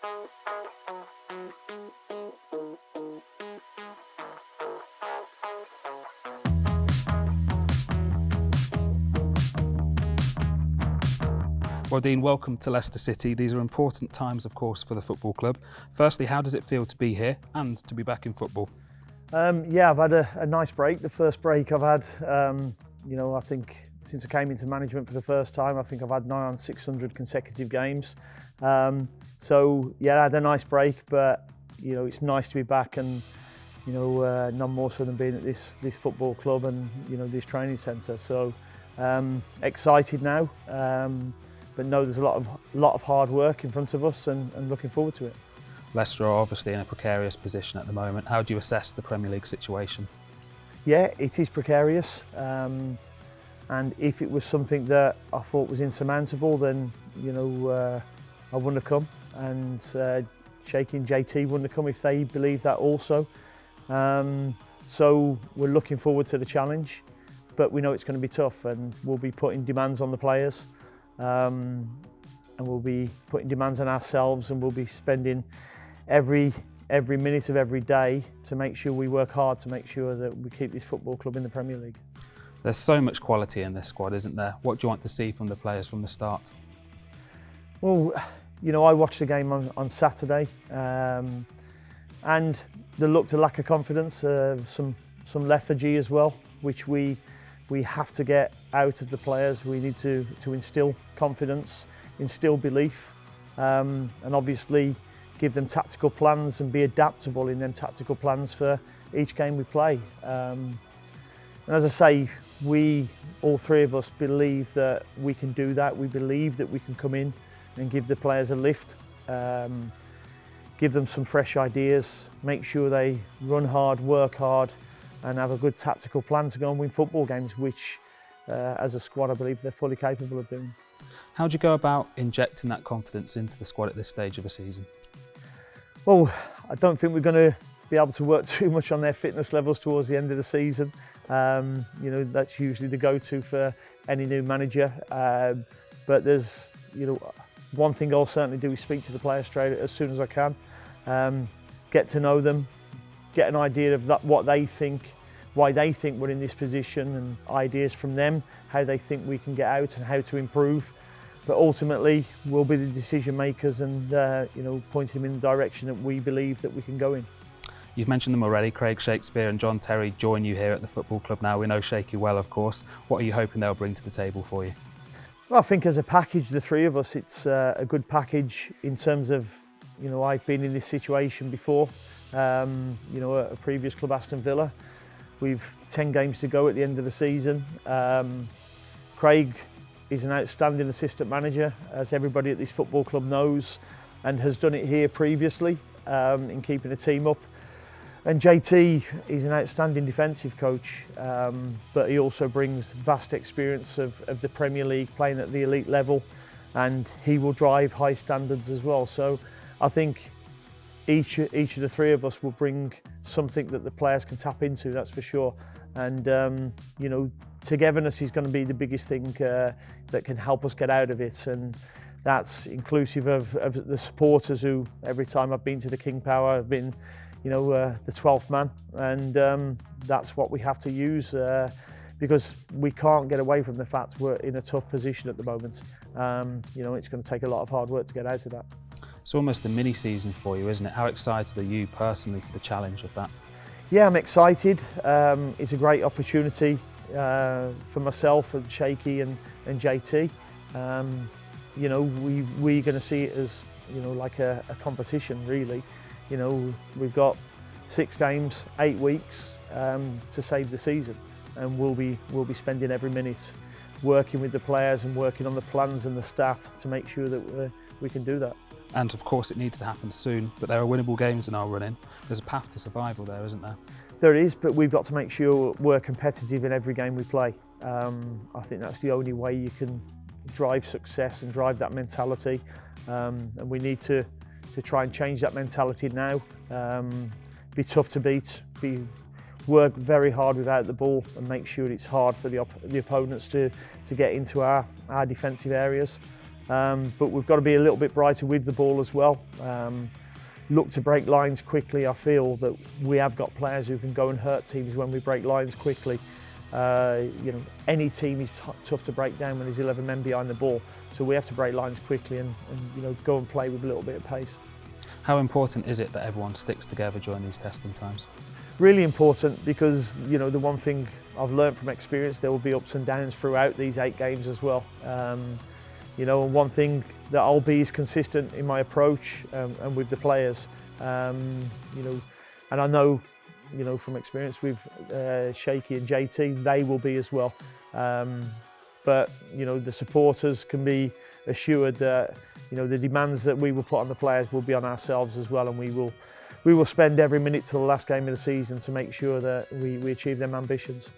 Well, Dean, welcome to Leicester City. These are important times, of course, for the football club. Firstly, how does it feel to be here and to be back in football? Yeah, I've had a nice break. The first break I've had, I think since I came into management for the first time, I think I've had 900 consecutive games. So yeah, I had a nice break, but it's nice to be back and none more so than being at this football club and this training centre. So excited now. But no, there's a lot of hard work in front of us and looking forward to it. Leicester are obviously in a precarious position at the moment. How do you assess the Premier League situation? Yeah, it is precarious. And if it was something that I thought was insurmountable, then I wouldn't have come. And Shakey and JT wouldn't have come if they believed that also. So we're looking forward to the challenge, but we know it's going to be tough, and we'll be putting demands on the players. And we'll be putting demands on ourselves, and we'll be spending every minute of every day to make sure we work hard to make sure that we keep this football club in the Premier League. There's so much quality in this squad, isn't there? What do you want to see from the players from the start? Well, I watched the game on Saturday, and there looked a lack of confidence, some lethargy as well, which we have to get out of the players. We need to instill confidence, instill belief, and obviously give them tactical plans and be adaptable in them tactical plans for each game we play. And as I say, all three of us believe that we can do that. We believe that we can come in and give the players a lift, give them some fresh ideas, make sure they run hard, work hard, and have a good tactical plan to go and win football games, which as a squad I believe they're fully capable of doing. How do you go about injecting that confidence into the squad at this stage of a season? Well, I don't think we're going to be able to work too much on their fitness levels towards the end of the season. That's usually the go-to for any new manager. But there's, one thing I'll certainly do is speak to the players straight as soon as I can, get to know them, get an idea of what they think, why they think we're in this position, and ideas from them, how they think we can get out and how to improve. But ultimately, we'll be the decision makers and pointing them in the direction that we believe that we can go in. You've mentioned them already. Craig Shakespeare and John Terry join you here at the football club now. We know Shakey well, of course. What are you hoping they'll bring to the table for you? Well, I think as a package, the three of us, it's a good package in terms of, I've been in this situation before. At a previous club, Aston Villa. We've 10 games to go at the end of the season. Craig is an outstanding assistant manager, as everybody at this football club knows, and has done it here previously in keeping the team up. And JT is an outstanding defensive coach, but he also brings vast experience of the Premier League, playing at the elite level, and he will drive high standards as well. So I think each of the three of us will bring something that the players can tap into, that's for sure. And togetherness is going to be the biggest thing that can help us get out of it, and that's inclusive of the supporters who, every time I've been to the King Power, have been the 12th man, and that's what we have to use because we can't get away from the fact we're in a tough position at the moment. It's going to take a lot of hard work to get out of that. It's almost a mini season for you, isn't it? How excited are you personally for the challenge of that? Yeah, I'm excited. It's a great opportunity for myself and Shakey and JT. We're going to see it as like a competition, really. We've got 6 games, 8 weeks to save the season, and we'll be spending every minute working with the players and working on the plans and the staff to make sure that we can do that. And of course it needs to happen soon, but there are winnable games in our running. There's a path to survival there, isn't there? There is, but we've got to make sure we're competitive in every game we play. I think that's the only way you can drive success and drive that mentality, and we need to try and change that mentality now. Be tough to beat, work very hard without the ball, and make sure it's hard for the opponents to get into our defensive areas. but we've got to be a little bit brighter with the ball as well. Look to break lines quickly. I feel that we have got players who can go and hurt teams when we break lines quickly. Any team is tough to break down when there's 11 men behind the ball. So we have to break lines quickly and go and play with a little bit of pace. How important is it that everyone sticks together during these testing times? Really important, because the one thing I've learned from experience, there will be ups and downs throughout these 8 games as well. And one thing that I'll be is consistent in my approach and with the players. And I know from experience with Shaky and JT, they will be as well. But the supporters can be assured that the demands that we will put on the players will be on ourselves as well, and we will spend every minute till the last game of the season to make sure that we achieve them ambitions.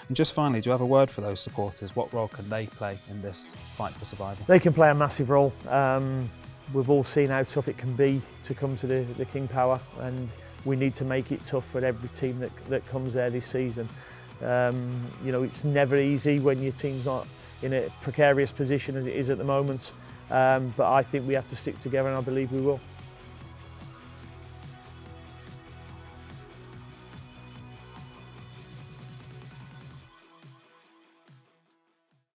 And just finally, do you have a word for those supporters? What role can they play in this fight for survival? They can play a massive role. We've all seen how tough it can be to come to the King Power, and we need to make it tough for every team that comes there this season. It's never easy when your team's not in a precarious position as it is at the moment, but I think we have to stick together, and I believe we will.